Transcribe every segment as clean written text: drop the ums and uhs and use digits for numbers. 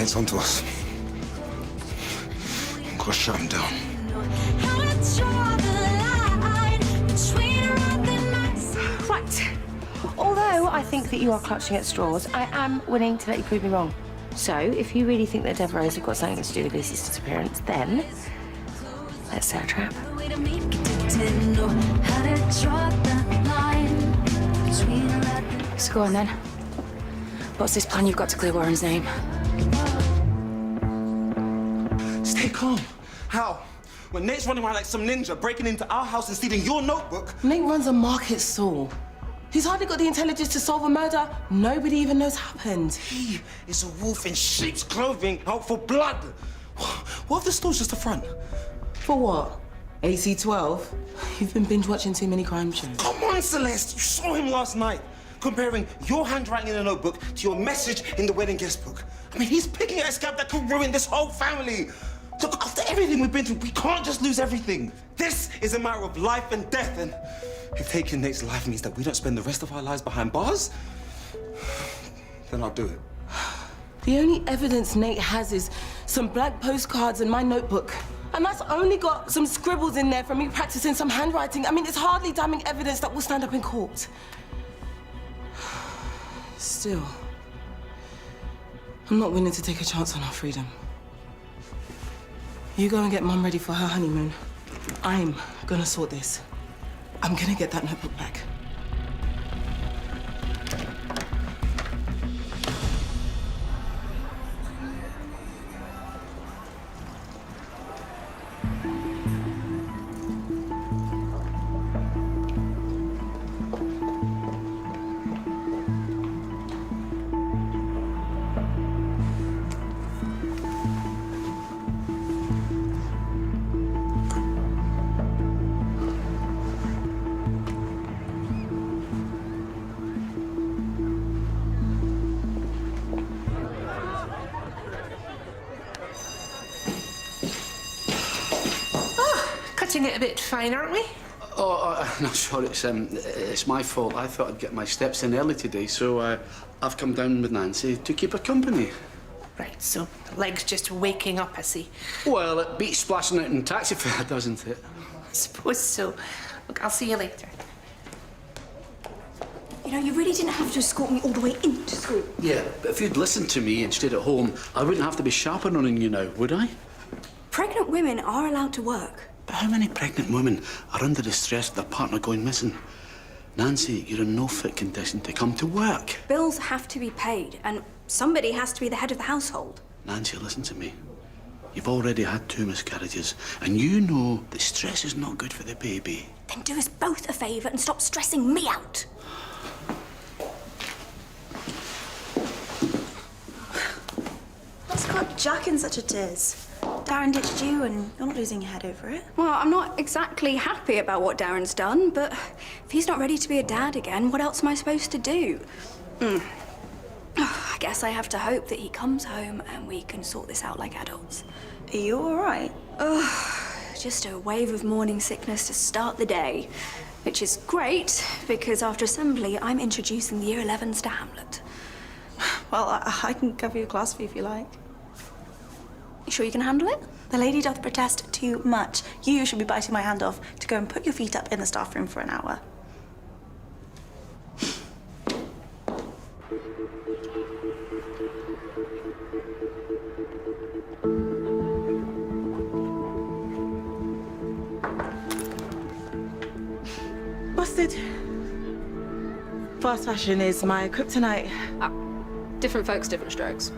Nate's onto us. Gotta shut him down. Right. Although I think that you are clutching at straws, I am willing to let you prove me wrong. So, if you really think that Deborah's have got something to do with Lucy's disappearance, then let's set a trap. So go on then. What's this plan you've got to clear Warren's name? Stay calm. How? When Nate's running around like some ninja, breaking into our house and stealing your notebook. Nate runs a market stall. He's hardly got the intelligence to solve a murder nobody even knows happened. He is a wolf in sheep's clothing, out for blood. What if the store's just a front? For what? AC-12? You've been binge-watching too many crime shows. Come on, Celeste. You saw him last night, comparing your handwriting in a notebook to your message in the wedding guest book. I mean, he's picking at a scab that could ruin this whole family. Look, after everything we've been through, we can't just lose everything. This is a matter of life and death, and if taking Nate's life means that we don't spend the rest of our lives behind bars, then I'll do it. The only evidence Nate has is some blank postcards and my notebook. And that's only got some scribbles in there from me practicing some handwriting. I mean, it's hardly damning evidence that will stand up in court. Still, I'm not willing to take a chance on our freedom. You go and get Mum ready for her honeymoon. I'm gonna sort this. I'm gonna get that notebook back. Cutting it a bit fine, aren't we? No, sorry, it's my fault. I thought I'd get my steps in early today, so I've come down with Nancy to keep her company. Right, so the leg's just waking up, I see. Well, it beats splashing out in taxi fare, doesn't it? I suppose so. Look, I'll see you later. You know, you really didn't have to escort me all the way into school. Yeah, but if you'd listened to me and stayed at home, I wouldn't have to be sharpening on you now, would I? Pregnant women are allowed to work. But how many pregnant women are under the stress of their partner going missing? Nancy, you're in no fit condition to come to work. Bills have to be paid, and somebody has to be the head of the household. Nancy, listen to me. You've already had 2 miscarriages, and you know that stress is not good for the baby. Then do us both a favour and stop stressing me out. What's got Jack in such a tiz? Darren ditched you and you're not losing your head over it. Well, I'm not exactly happy about what Darren's done, but if he's not ready to be a dad again, what else am I supposed to do? I guess I have to hope that he comes home and we can sort this out like adults. Are you all right? Just a wave of morning sickness to start the day, which is great because after assembly, I'm introducing the Year 11s to Hamlet. Well, I can cover your class fee if you like. You sure you can handle it? The lady doth protest too much. You should be biting my hand off to go and put your feet up in the staff room for an hour. Busted. Fast fashion is my kryptonite. Different folks, different strokes.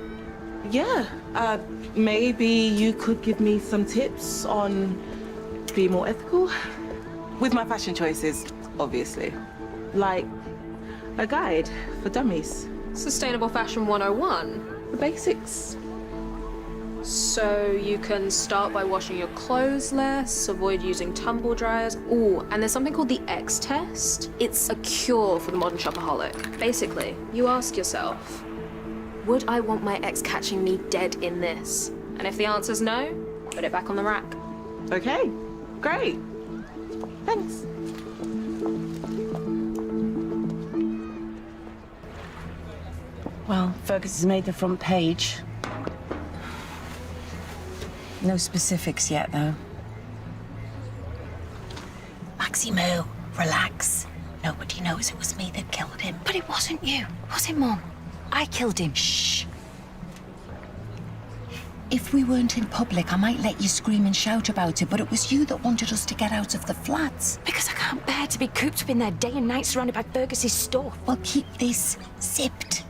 Yeah, maybe you could give me some tips on being more ethical? With my fashion choices, obviously. Like a guide for dummies. Sustainable Fashion 101. The basics. So you can start by washing your clothes less, avoid using tumble dryers. Ooh, and there's something called the X test. It's a cure for the modern shopaholic. Basically, you ask yourself, would I want my ex catching me dead in this? And if the answer's no, put it back on the rack. Okay, great. Thanks. Well, Fergus has made the front page. No specifics yet, though. Maximo, relax. Nobody knows it was me that killed him. But it wasn't you, was it, Mum? I killed him. Shh. If we weren't in public, I might let you scream and shout about it, but it was you that wanted us to get out of the flats. Because I can't bear to be cooped up in there day and night surrounded by Fergus's stuff. Well, keep this zipped.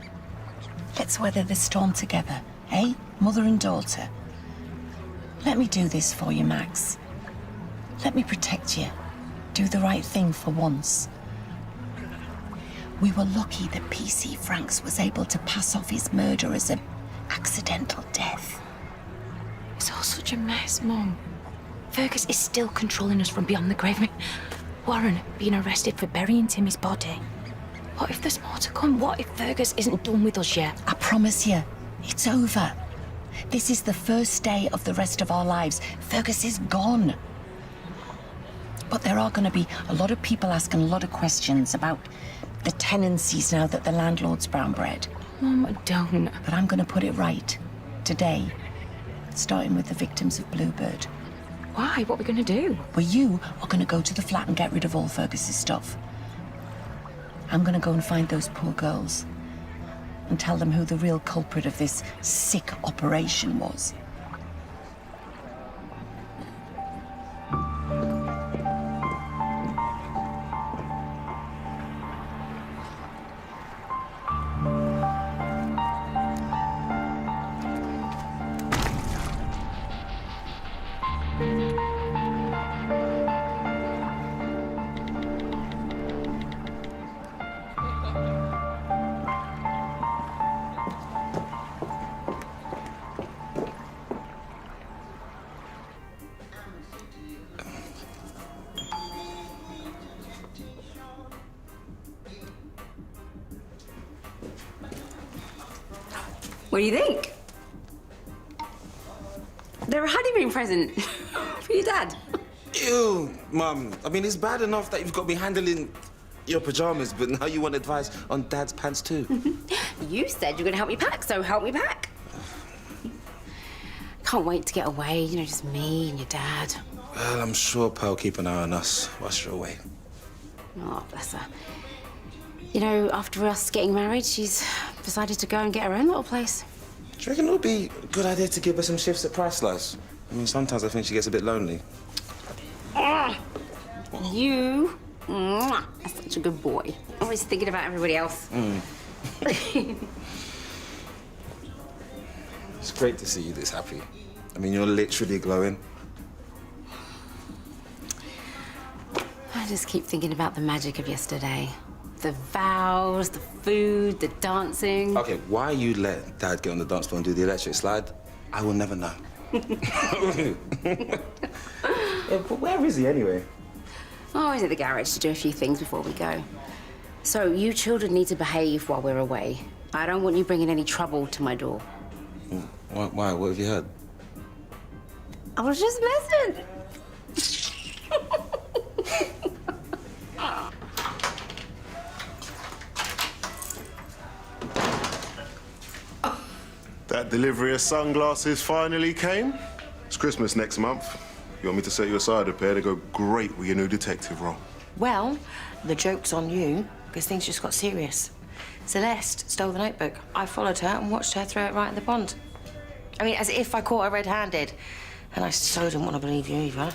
Let's weather the storm together, eh? Mother and daughter. Let me do this for you, Max. Let me protect you. Do the right thing for once. We were lucky that PC Franks was able to pass off his murder as an accidental death. It's all such a mess, Mum. Fergus is still controlling us from beyond the grave. I mean, Warren being arrested for burying Timmy's body. What if there's more to come? What if Fergus isn't done with us yet? I promise you, it's over. This is the first day of the rest of our lives. Fergus is gone. But there are going to be a lot of people asking a lot of questions about the tenancies now that the landlord's brown bread. Mum, don't. But I'm going to put it right. Today. Starting with the victims of Bluebird. Why? What are we going to do? Well, you are going to go to the flat and get rid of all Fergus's stuff. I'm going to go and find those poor girls and tell them who the real culprit of this sick operation was. What do you think? They're a honeymoon present for your dad. Ew, Mum. I mean, it's bad enough that you've got me handling your pajamas, but now you want advice on Dad's pants too. You said you were going to help me pack, so help me pack. Can't wait to get away, you know, just me and your dad. Well, I'm sure Pearl will keep an eye on us whilst you're away. Oh, bless her. You know, after us getting married, she's decided to go and get her own little place. Do you reckon it would be a good idea to give her some shifts at Priceless? I mean, sometimes I think she gets a bit lonely. You, are such a good boy. Always thinking about everybody else. It's great to see you this happy. I mean, you're literally glowing. I just keep thinking about the magic of yesterday. The vows, the food, the dancing. Okay, why you let Dad get on the dance floor and do the electric slide, I will never know. Yeah, but where is he anyway? Oh, he's at the garage to do a few things before we go. So you children need to behave while we're away. I don't want you bringing any trouble to my door. Why? What have you heard? I was just messing. That delivery of sunglasses finally came. It's Christmas next month. You want me to set you aside a pair to go great with your new detective role? Well, the joke's on you, because things just got serious. Celeste stole the notebook. I followed her and watched her throw it right in the pond. I mean, as if I caught her red-handed. And I so didn't want to believe you either.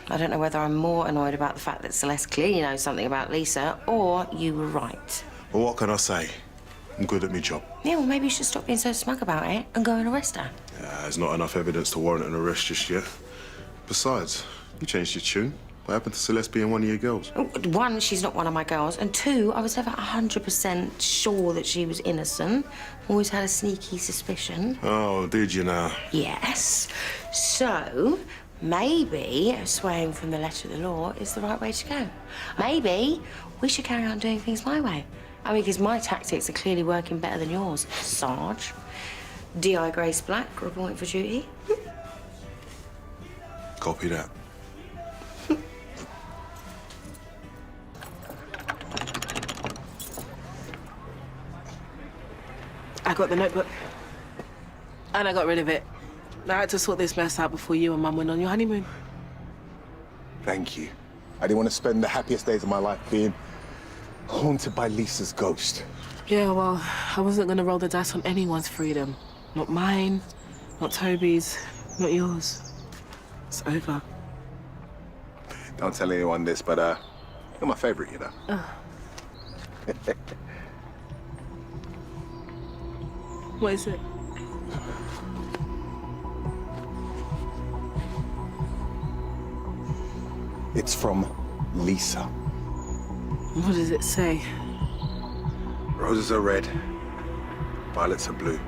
I don't know whether I'm more annoyed about the fact that Celeste clearly knows something about Lisa, or you were right. Well, what can I say? I'm good at my job. Yeah, well, maybe you should stop being so smug about it and go and arrest her. There's not enough evidence to warrant an arrest just yet. Besides, you changed your tune. What happened to Celeste being one of your girls? One, she's not one of my girls. And two, I was never 100% sure that she was innocent. Always had a sneaky suspicion. Oh, did you now? Yes. So, maybe swaying from the letter of the law is the right way to go. Maybe we should carry on doing things my way. I mean, because my tactics are clearly working better than yours, Sarge. D.I. Grace Black, reporting for duty. Copy that. I got the notebook. And I got rid of it. I had to sort this mess out before you and Mum went on your honeymoon. Thank you. I didn't want to spend the happiest days of my life being haunted by Lisa's ghost. Yeah, well, I wasn't gonna roll the dice on anyone's freedom. Not mine, not Toby's, not yours. It's over. Don't tell anyone this, but you're my favorite, you know. What is it? It's from Lisa. What does it say? Roses are red, violets are blue.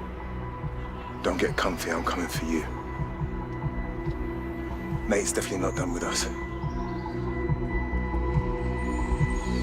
Don't get comfy, I'm coming for you. Nate's definitely not done with us.